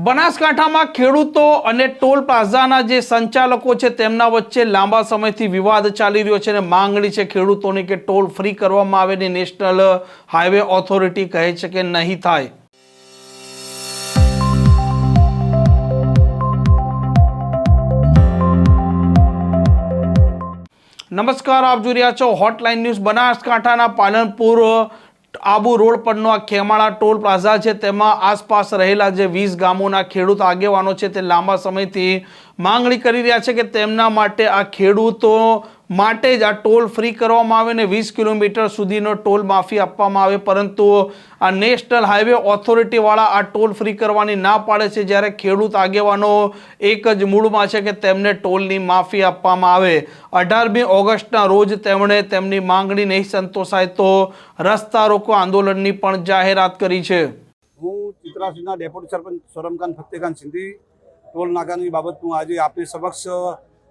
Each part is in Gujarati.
બનાસકાંઠામાં ખેડૂતો અને ટોલ પ્લાઝાના જે સંચાલકો છે તેમના વચ્ચે લાંબા સમયથી વિવાદ ચાલી રહ્યો છે અને માંગણી છે ખેડૂતોની કે ટોલ ફ્રી કરવામાં આવે ને નેશનલ હાઈવે ઓથોરિટી કહે છે કે નહીં થાય। નમસ્કાર, આપ જોઈ રહ્યા છો હોટલાઇન ન્યૂઝ। બનાસકાંઠાના પાલનપુર આબુ રોડ પરનો આ ખેમાળા ટોલ પ્લાઝા છે તેમાં આસપાસ રહેલા જે 20 ગામોના ખેડૂત આગેવાનો છે તે લાંબા સમયથી માંગણી કરી રહ્યા છે કે તેમના માટે આ ખેડૂતો માટે જ આ ટોલ ફ્રી કરવામાં આવે ને 20 કિલોમીટર સુધીનો ટોલ માફી આપવામાં આવે, પરંતુ આ નેશનલ હાઈવે ઓથોરિટીવાળા આ ટોલ ફ્રી કરવાની ના પાડે છે, જ્યારે ખેડૂત આગેવાનો એક જ મૂળમાં છે કે તેમને ટોલની માફી આપવામાં આવે। 18મી ઓગસ્ટના રોજ તેમણે તેમની માંગણી નહીં સંતોષાય તો રસ્તા રોકો આંદોલનની પણ જાહેરાત કરી છે। હું ચિત્રાસીના ડેપ્યુટી સરપંચ સોરમખાન ફતેખાન સિંધી ટોલ નાકાની બાબતનું આજે આપની સમક્ષ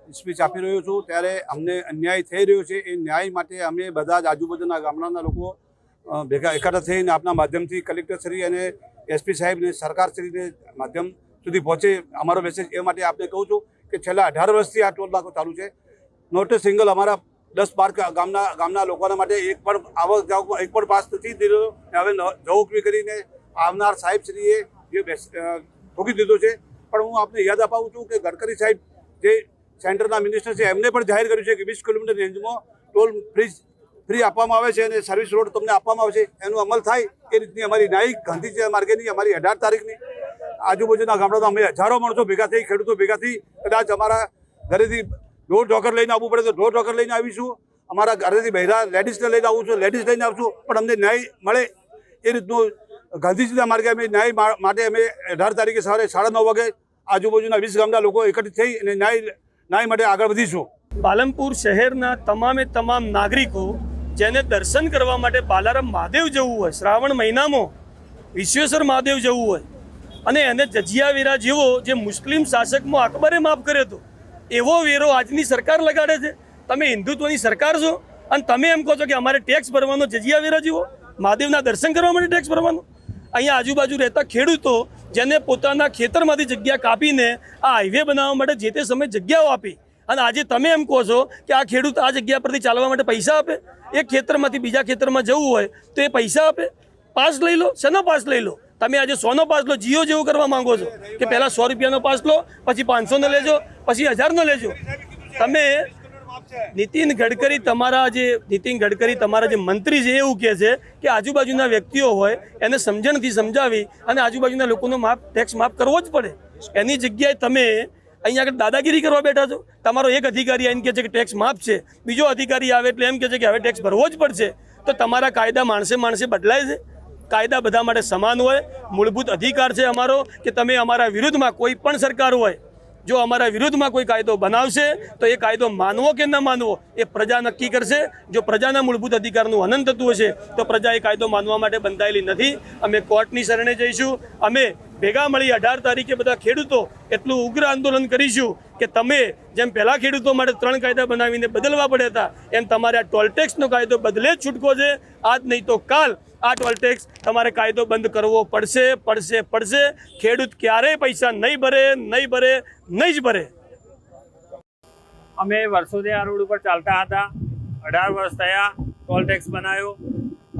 સ્પીચ આપી રહ્યો છું। ત્યારે અમને અન્યાય થઈ રહ્યો છે, એ ન્યાય માટે અમે બધા જ આજુબાજુના ગામડાના લોકો ભેગા એકઠા થઈને આપના માધ્યમથી કલેક્ટરશ્રી અને એસપી સાહેબને સરકારશ્રીને માધ્યમ સુધી પહોંચે અમારો મેસેજ એ માટે આપને કહું છું કે છેલ્લા 18 વર્ષથી આ ટોલ નાકો ચાલુ છે। નોટ એ સિંગલ અમારા 10-12 ગામના લોકોના માટે એક પણ આવક જાવકમાં એક પણ પાસ નથી દીધો। હવે જવકવી કરીને આવનાર સાહેબશ્રીએ જે ઠોકી દીધો છે। પણ હું આપને યાદ અપાવું છું કે ગડકરી સાહેબ જે સેન્ટરના મિનિસ્ટર છે એમને પણ જાહેર કર્યું છે કે 20 કિલોમીટર રેન્જમાં ટોલ ફ્રી આપવામાં આવે છે અને સર્વિસ રોડ તમને આપવામાં આવશે। એનો અમલ થાય એ રીતની અમારી ન્યાયિક ગાંધીજી માર્ગેની અમારી 18 તારીખની આજુબાજુના ગામડામાં અમે હજારો માણસો ભેગા થઈ, ખેડૂતો ભેગા થઈ, કદાચ અમારા ઘરેથી ઢોર ઢોકર લઈને આવવું પડે તો ઢોર ઢોકર લઈને આવીશું, અમારા ઘરેથી બહેરા લેડીઝને લઈને આવું છું, લેડીઝ લઈને આવશું, પણ અમને ન્યાય મળે એ રીતનું ગાંધીજીના માર્ગે અમે ન્યાય માટે અમે 18 તારીખે સવારે 9:30 વાગે આજુબાજુના 20 ગામના લોકો એકઠિત થઈ અને ન્યાય માટે આગળ વધીશું। પાલનપુર શહેરના તમામ નાગરિકો જેને દર્શન કરવા માટે બાલારામ મહાદેવ જવું હોય, શ્રાવણ મહિનામાં વિશ્વેશ્વર મહાદેવ જવું હોય અને એને જજિયાવીરા જેવો જે મુસ્લિમ શાસકમાં અકબરે માફ કર્યો હતો એવો વેરો આજની સરકાર લગાડે છે। તમે હિન્દુત્વની સરકાર છો અને તમે એમ કહો છો કે અમારે ટેક્સ ભરવાનો જજિયાવીરા જેવો મહાદેવના દર્શન કરવા માટે ટેક્સ ભરવાનો। અહીંયા આજુબાજુ રહેતા ખેડૂતો જેને પોતાના ખેતરમાંથી જગ્યા કાપીને આ હાઈવે બનાવવા માટે જે તે સમયે જગ્યાઓ આપી અને આજે તમે એમ કહો છો કે આ ખેડૂત આ જગ્યા પરથી ચાલવા માટે પૈસા આપે। એક ખેતરમાંથી બીજા ખેતરમાં જવું હોય તો એ પૈસા આપે? પાસ લઈ લો, શેનો પાસ લઈ લો? તમે આજે 100નો પાસ લો, જીઓ જેવું કરવા માંગો છો કે પહેલાં 100 રૂપિયાનો પાસ લો, પછી 500નો લેજો, પછી 1000નો લેજો। તમે નીતિન ગડકરી તમારા જે મંત્રી છે એવું કહે છે કે આજુબાજુના વ્યક્તિઓ હોય એને સમજણથી સમજાવી અને આજુબાજુના લોકોનો ટેક્સ માફ કરવો જ પડે। એની જગ્યાએ તમે અહીંયા આગળ દાદાગીરી કરવા બેઠા છો। તમારો એક અધિકારી આવીને કહે છે કે ટેક્સ માફ છે, બીજો અધિકારી આવે એટલે એમ કહે છે કે હવે ટેક્સ ભરવો જ પડશે। તો તમારા કાયદા માણસે બદલાય છે? કાયદા બધા માટે સમાન હોય, મૂળભૂત અધિકાર છે અમારો કે તમે અમારા વિરુદ્ધમાં કોઈ પણ સરકાર હોય જો અમારા વિરુદ્ધમાં કોઈ કાયદો બનાવશે તો એ કાયદો માનવો કે ન માનવો એ પ્રજા નક્કી કરશે। જો પ્રજાના મૂળભૂત અધિકારનું હનન થતું હશે તો પ્રજા એ કાયદો માનવા માટે બંધાયેલી નથી। અમે કોર્ટની શરણે જઈશું। અમે ભેગા મળી 18 તારીખે બધા ખેડૂતો એટલું ઉગ્ર આંદોલન કરીશું કે તમે જેમ પહેલાં ખેડૂતો માટે 3 કાયદા બનાવીને બદલવા પડ્યા હતા એમ તમારે આ ટોલ ટેક્સનો કાયદો બદલે જ છૂટકો છે। આજ નહીં તો કાલ આ ટોલ ટેક્સ તમારે કાયદો બંધ કરવો પડશે। ખેડૂત ક્યારેય પૈસા નહીં જ ભરે। અમે વર્ષોથી આ રોડ ઉપર ચાલતા હતા, 18 વર્ષ થયા, ટોલ ટેક્સ બનાવ્યો।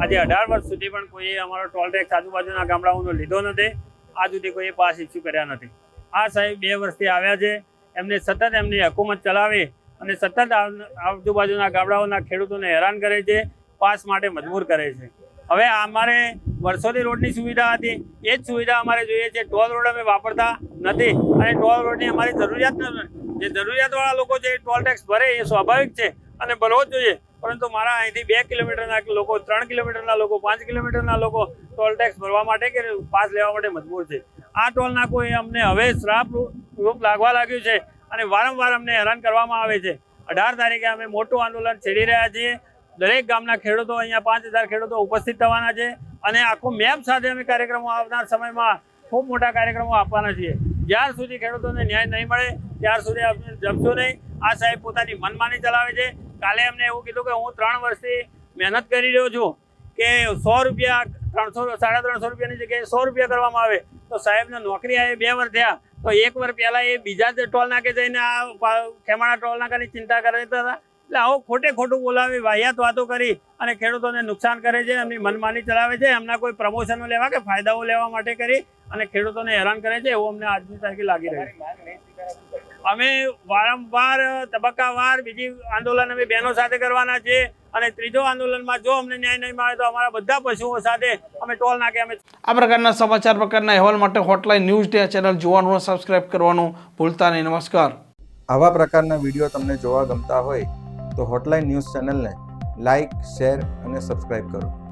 આજે 18 વર્ષ સુધી પણ કોઈએ અમારો ટોલ ટેક્સ આજુબાજુના ગામડાઓનો લીધો નથી, આજ સુધી કોઈએ પાસ ઇસ્યુ કર્યા નથી। આ સાહેબ 2 વર્ષથી આવ્યા છે, એમને સતત એમની હુકુમત ચલાવી અને સતત આજુબાજુના ગામડાઓના ખેડૂતોને હેરાન કરે છે, પાસ માટે મજબૂર કરે છે। હવે અમારે વર્ષોથી રોડની સુવિધા હતી, એ જ સુવિધા અમારે જોઈએ છે। ટોલ રોડ અમે વાપરતા નથી અને ટોલ રોડની અમારી જરૂરિયાત નથી। જે જરૂરિયાતવાળા લોકો છે એ ટોલ ટેક્સ ભરે એ સ્વાભાવિક છે અને ભરવો જ જોઈએ, પરંતુ મારા અહીંથી 2 કિલોમીટરના લોકો, 3 કિલોમીટરના લોકો, 5 કિલોમીટરના લોકો ટોલ ટેક્સ ભરવા માટે કે પાસ લેવા માટે મજબૂર છે। આ ટોલ નાકો એ અમને હવે શ્રાપ રૂપ લાગવા લાગ્યું છે અને વારંવાર અમને હેરાન કરવામાં આવે છે। 18 તારીખે અમે મોટું આંદોલન છેડી રહ્યા છીએ। દરેક ગામના ખેડૂતો, અહીંયા 5000 ખેડૂતો ઉપસ્થિત થવાના છે અને આખો મેપ સાથે અમે કાર્યક્રમો આવનાર સમયમાં ખૂબ મોટા કાર્યક્રમો આપવાના છીએ। જ્યાર સુધી ખેડૂતોને ન્યાય નહીં મળે ત્યાર સુધી આપણે જમશું નહીં। આ સાહેબ પોતાની મનમાની ચલાવે છે। કાલે એમને એવું કીધું કે હું 3 વર્ષથી મહેનત કરી રહ્યો છું કે 100 રૂપિયા 300 સાડા 300 રૂપિયાની જગ્યાએ 100 રૂપિયા કરવામાં આવે, તો સાહેબને નોકરી આવે 2 વર્ષ થયા તો 1 વર્ષ પહેલા એ બીજા જ ટોલ નાકે જઈને આ ખેમાળા ટોલ નાકાની ચિંતા કરતા હતા. એટલે આવો ખોટું બોલાવી વાહિયાત વાતો કરી અને ખેડૂતોને નુકસાન કરે છે, એમની મનમાની ચલાવે છે, એમના કોઈ પ્રમોશનો લેવા કે ફાયદાઓ લેવા માટે કરી અને ખેડૂતોને હેરાન કરે છે એવું અમને આજની તારીખે લાગી રહ્યું છે. અમે વારંવાર તબક્કાવાર બીજી આંદોલન અમે બહેનો સાથે કરવાના છે અને ત્રીજો આંદોલનમાં જો અમને ન્યાય નહીં મળે તો અમારા બધા પશુઓ સાથે અમે ટોલ નાકે અમે આ પ્રકારના સમાચાર પ્રકારના અહેવાલ માટે હોટલાઇન ન્યૂઝ ડે ચેનલ જોવાનું અને સબસ્ક્રાઇબ કરવાનું ભૂલતા નહીં. નમસ્કાર. આવા પ્રકારના વિડીયો તમને જોવા ગમતા હોય તો હોટલાઇન ન્યૂઝ ચેનલને લાઇક, શેર અને સબસ્ક્રાઇબ કરો.